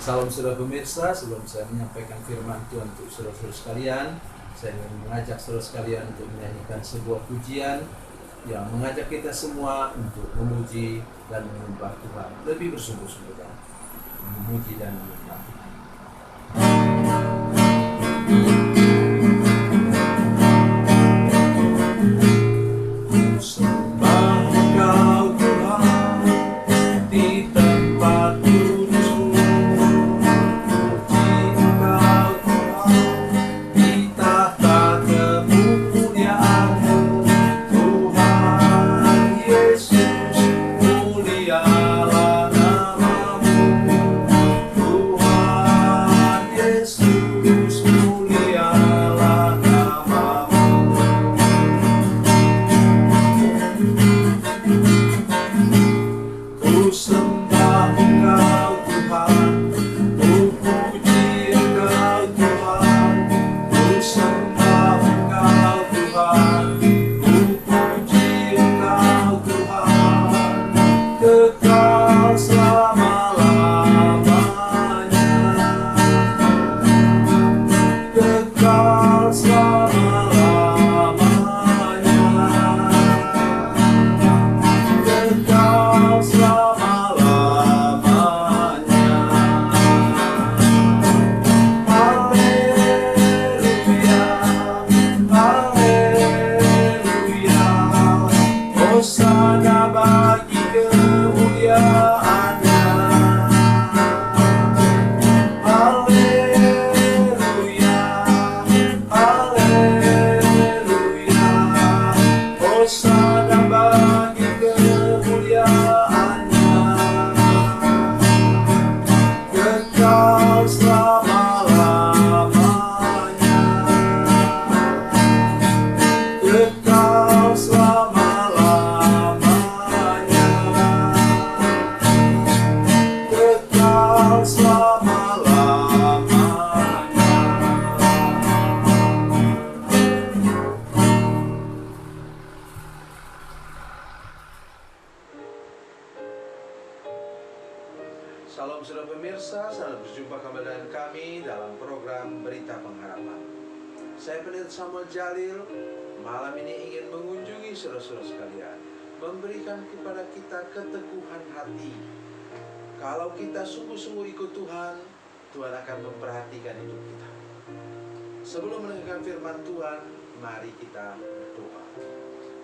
Salam saudara pemirsa, sebelum saya menyampaikan firman Tuhan untuk saudara-saudara sekalian, saya ingin mengajak saudara sekalian untuk menyanyikan sebuah pujian yang mengajak kita semua untuk memuji dan menyembah Tuhan lebih bersungguh-sungguh, memuji dan menyembah Tuhan. Salam saudara pemirsa, selamat berjumpa kembali dengan kami dalam program Berita Pengharapan. Saya Pendeta Samuel Jalil, malam ini ingin mengunjungi saudara-saudara sekalian, memberikan kepada kita keteguhan hati. Kalau kita sungguh-sungguh ikut Tuhan, Tuhan akan memperhatikan hidup kita. Sebelum mendengarkan firman Tuhan, mari kita berdoa.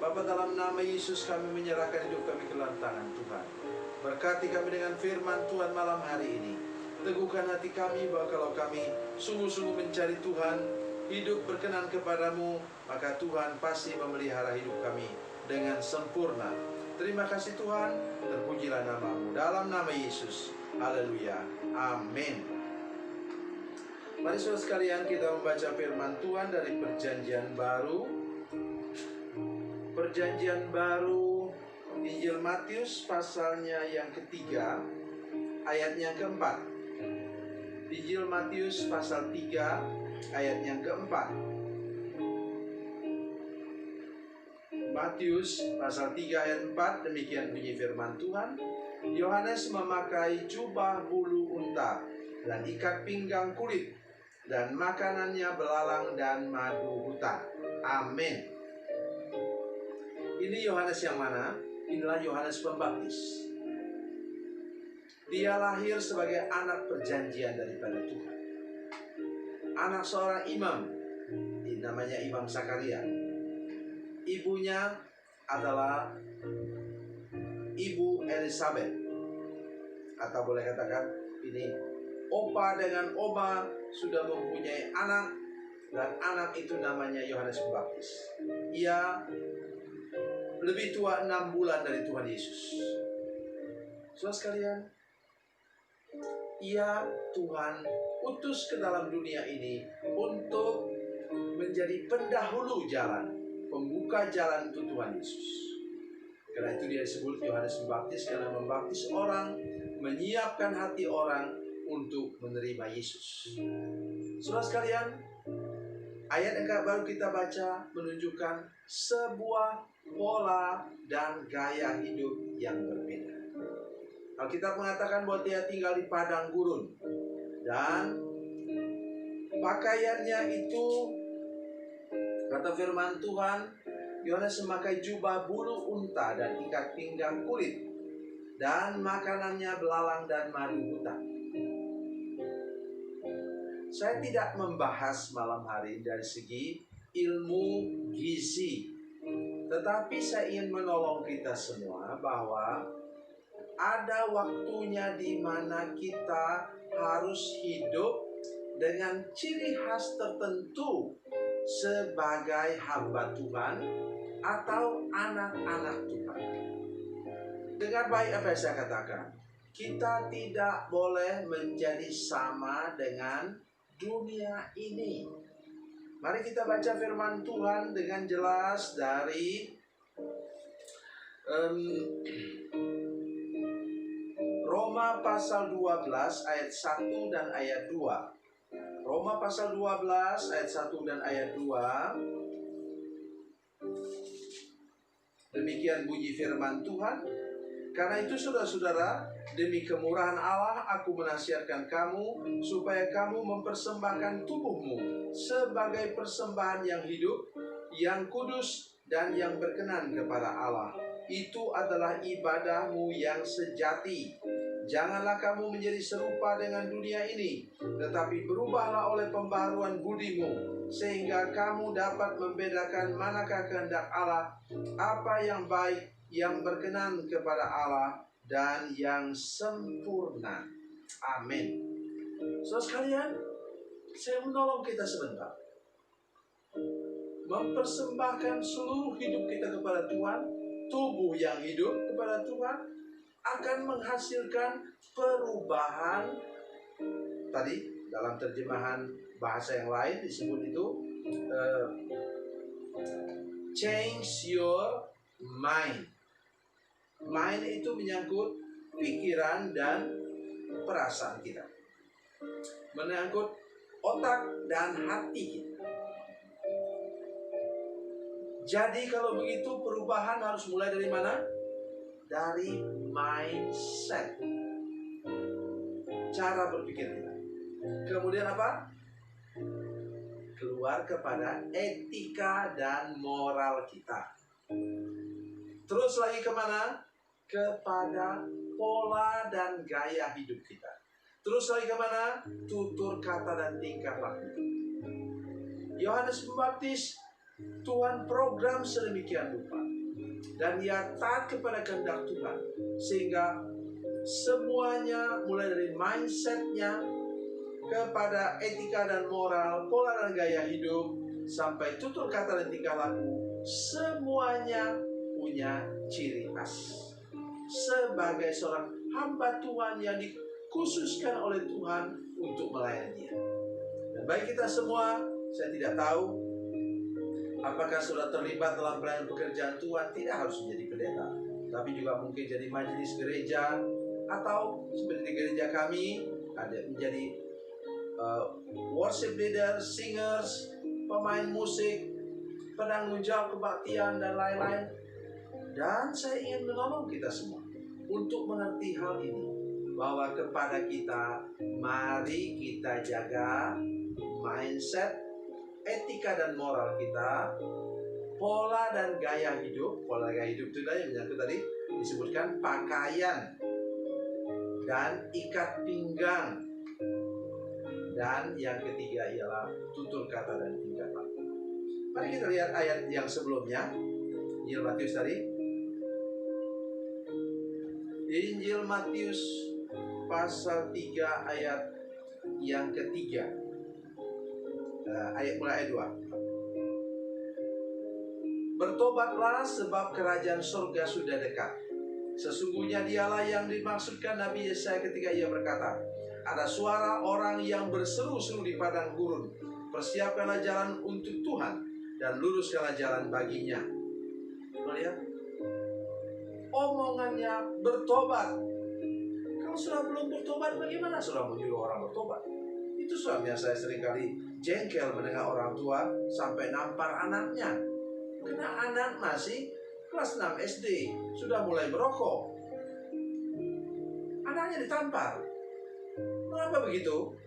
Bapa, dalam nama Yesus kami menyerahkan hidup kami ke dalam tangan Tuhan. Berkati kami dengan firman Tuhan malam hari ini. Teguhkan hati kami bahwa kalau kami sungguh-sungguh mencari Tuhan, hidup berkenan kepadamu, maka Tuhan pasti memelihara hidup kami dengan sempurna. Terima kasih Tuhan, terpujilah namamu. Dalam nama Yesus, haleluya, amin. Mari saudara sekalian, kita membaca firman Tuhan dari Perjanjian Baru. Perjanjian Baru, Injil Matius pasalnya yang ketiga, ayatnya yang keempat. Injil Matius pasal 3, ayat yang keempat. Matius pasal 3 ayat 4, demikian bunyi firman Tuhan. Yohanes memakai jubah bulu unta dan ikat pinggang kulit, dan makanannya belalang dan madu hutan. Amin. Ini Yohanes yang mana? Inilah Yohanes Pembaptis. Dia lahir sebagai anak perjanjian daripada Tuhan. Anak seorang imam, namanya Imam Zakaria. Ibunya adalah Ibu Elizabeth, atau boleh katakan ini opa dengan oma sudah mempunyai anak, dan anak itu namanya Yohanes Pembaptis. Ia lebih tua 6 bulan dari Tuhan Yesus. Saudara sekalian, ia Tuhan utus ke dalam dunia ini untuk menjadi pendahulu jalan, pembuka jalan untuk Tuhan Yesus. Karena itu dia disebut Yohanes Pembaptis, karena membaptis orang, menyiapkan hati orang untuk menerima Yesus. Saudara sekalian, ayat yang baru kita baca menunjukkan sebuah pola dan gaya hidup yang berbeda. Alkitab mengatakan bahwa dia tinggal di padang gurun. Dan pakaiannya itu, kata firman Tuhan, Yohanes memakai jubah bulu unta dan ikat pinggang kulit, dan makanannya belalang dan madu hutan. Saya tidak membahas malam hari dari segi ilmu gizi, tetapi saya ingin menolong kita semua bahwa ada waktunya di mana kita harus hidup dengan ciri khas tertentu sebagai hamba Tuhan atau anak-anak Tuhan. Dengar baik apa yang saya katakan. Kita tidak boleh menjadi sama dengan dunia ini. Mari kita baca firman Tuhan dengan jelas dari Roma pasal 12 ayat 1 dan ayat 2. Roma pasal 12 ayat 1 dan ayat 2. Demikian bunyi firman Tuhan. Karena itu saudara-saudara, demi kemurahan Allah aku menasihatkan kamu supaya kamu mempersembahkan tubuhmu sebagai persembahan yang hidup, yang kudus dan yang berkenan kepada Allah. Itu adalah ibadahmu yang sejati. Janganlah kamu menjadi serupa dengan dunia ini, tetapi berubahlah oleh pembaharuan budimu, sehingga kamu dapat membedakan manakah kehendak Allah, apa yang baik, yang berkenan kepada Allah, dan yang sempurna. Amin. Saudara sekalian, saya menolong kita sebentar. Mempersembahkan seluruh hidup kita kepada Tuhan, tubuh yang hidup kepada Tuhan, akan menghasilkan perubahan. Tadi dalam terjemahan bahasa yang lain disebut itu change your mind. Mind itu menyangkut pikiran dan perasaan kita, menyangkut otak dan hati kita. Jadi kalau begitu perubahan harus mulai dari mana? Dari mindset, cara berpikir kita. Kemudian apa? Keluar kepada etika dan moral kita. Terus lagi kemana? Kepada pola dan gaya hidup kita. Terus lagi kemana? Tutur kata dan tingkah laku. Yohanes Pembaptis, Tuhan program sedemikian rupa, dan ia taat kepada kehendak Tuhan, sehingga semuanya mulai dari mindsetnya kepada etika dan moral, pola dan gaya hidup, sampai tutur kata dan tingkah laku, semuanya punya ciri khas. Sebagai seorang hamba Tuhan yang dikhususkan oleh Tuhan untuk melayani Dia. Dan bagi kita semua, saya tidak tahu apakah sudah terlibat dalam pelayanan pekerjaan Tuhan. Tidak harus menjadi pendeta, tapi juga mungkin jadi majelis gereja, atau seperti di gereja kami ada menjadi worship leader, singers, pemain musik, penanggung jawab kebaktian dan lain-lain. Dan saya ingin menolong kita semua untuk mengerti hal ini, bahwa kepada kita, mari kita jaga mindset, etika dan moral kita, pola dan gaya hidup. Pola gaya hidup itu yang menyangkut tadi disebutkan pakaian dan ikat pinggang, dan yang ketiga ialah tutur kata dan tingkah laku. Mari kita lihat ayat yang sebelumnya, Injil Matius tadi. Injil Matius pasal 3 ayat yang ketiga, mulai ayat 2. Bertobatlah sebab kerajaan surga sudah dekat. Sesungguhnya dialah yang dimaksudkan Nabi Yesaya ketika ia berkata, ada suara orang yang berseru-seru di padang gurun, persiapkanlah jalan untuk Tuhan dan luruskanlah jalan baginya. Melihat omongannya bertobat. Kalau sudah belum bertobat, bagaimana sudah menyuruh orang bertobat? Itu sebabnya saya seringkali jengkel mendengar orang tua sampai nampar anaknya. Karena anak masih kelas 6 SD, sudah mulai merokok. Anaknya ditampar. Mengapa begitu?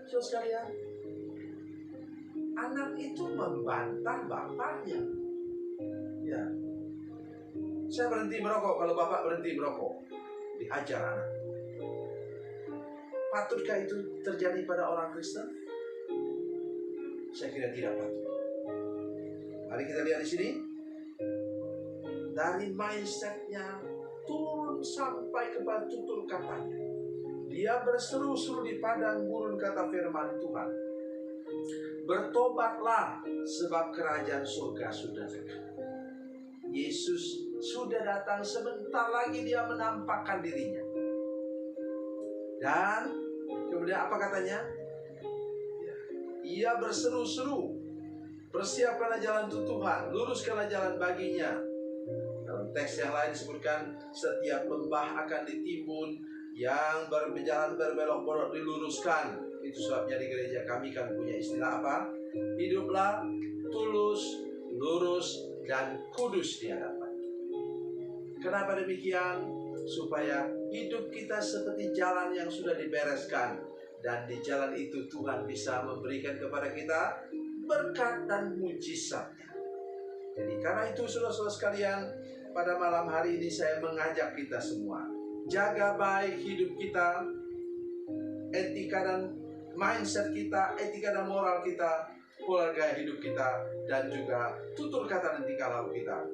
Saudara sekalian, anak itu membantah bapaknya. Ya, saya berhenti merokok kalau bapak berhenti merokok, dihajar anak. Patutkah itu terjadi pada orang Kristen? Saya kira tidak patut. Mari kita lihat di sini. Dari mindsetnya turun sampai kepada tutur katanya. Dia berseru-seru di padang gurun kata firman Tuhan. Bertobatlah sebab kerajaan surga sudah dekat. Yesus sudah datang, sebentar lagi dia menampakkan dirinya. Dan kemudian apa katanya? Ia berseru-seru, persiapkanlah jalan untuk Tuhan, luruskanlah jalan baginya. Dalam teks yang lain disebutkan, setiap lembah akan ditimbun, yang berjalan berbelok-belok diluruskan. Itu sebabnya di gereja kami kan punya istilah apa? Hiduplah tulus, lurus, dan kudus di hadapan. Kenapa demikian? Supaya hidup kita seperti jalan yang sudah dibereskan. Dan di jalan itu Tuhan bisa memberikan kepada kita berkat dan mujizatnya. Jadi karena itu saudara-saudara sekalian, pada malam hari ini saya mengajak kita semua, jaga baik hidup kita, etika dan mindset kita, etika dan moral kita, pola gaya hidup kita, dan juga tutur kata dan tingkah laku kita,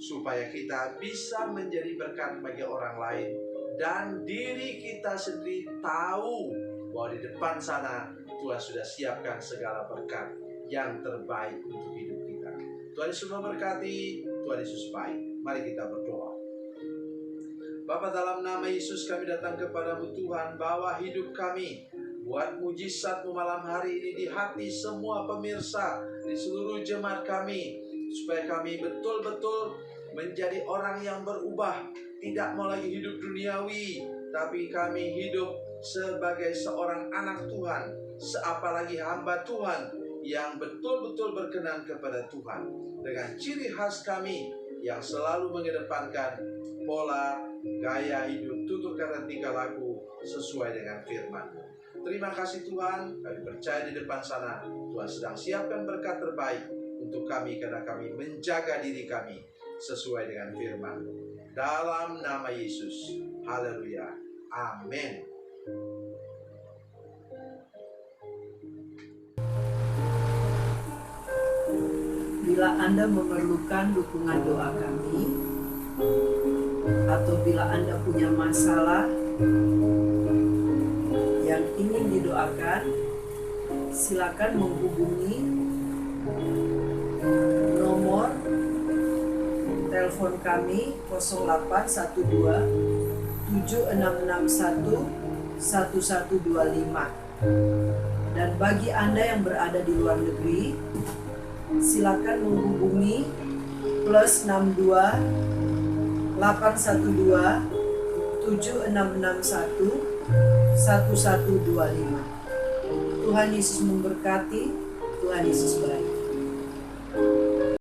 supaya kita bisa menjadi berkat bagi orang lain, dan diri kita sendiri tahu bahwa di depan sana Tuhan sudah siapkan segala berkat yang terbaik untuk hidup kita. Tuhan Yesus memberkati, Tuhan Yesus baik. Mari kita berdoa. Bapa, dalam nama Yesus kami datang kepadamu Tuhan, bawa hidup kami, buat mujizat-Mu malam hari ini di hati semua pemirsa, di seluruh jemaat kami, supaya kami betul-betul menjadi orang yang berubah, tidak mau lagi hidup duniawi, tapi kami hidup sebagai seorang anak Tuhan, apalagi hamba Tuhan yang betul-betul berkenan kepada Tuhan, dengan ciri khas kami yang selalu mengedepankan pola gaya hidup, tutur kata tingkah laku sesuai dengan firman. Terima kasih Tuhan, kami percaya di depan sana Tuhan sedang siapkan berkat terbaik untuk kami, karena kami menjaga diri kami sesuai dengan firman. Dalam nama Yesus, haleluya, amin. Bila Anda memerlukan dukungan doa kami, atau bila Anda punya masalah yang ingin didoakan, silakan menghubungi nomor telepon kami 0812 7661 1125. Dan bagi Anda yang berada di luar negeri, silakan menghubungi +62 812 7661 1125. Tuhan Yesus memberkati, Tuhan Yesus baik.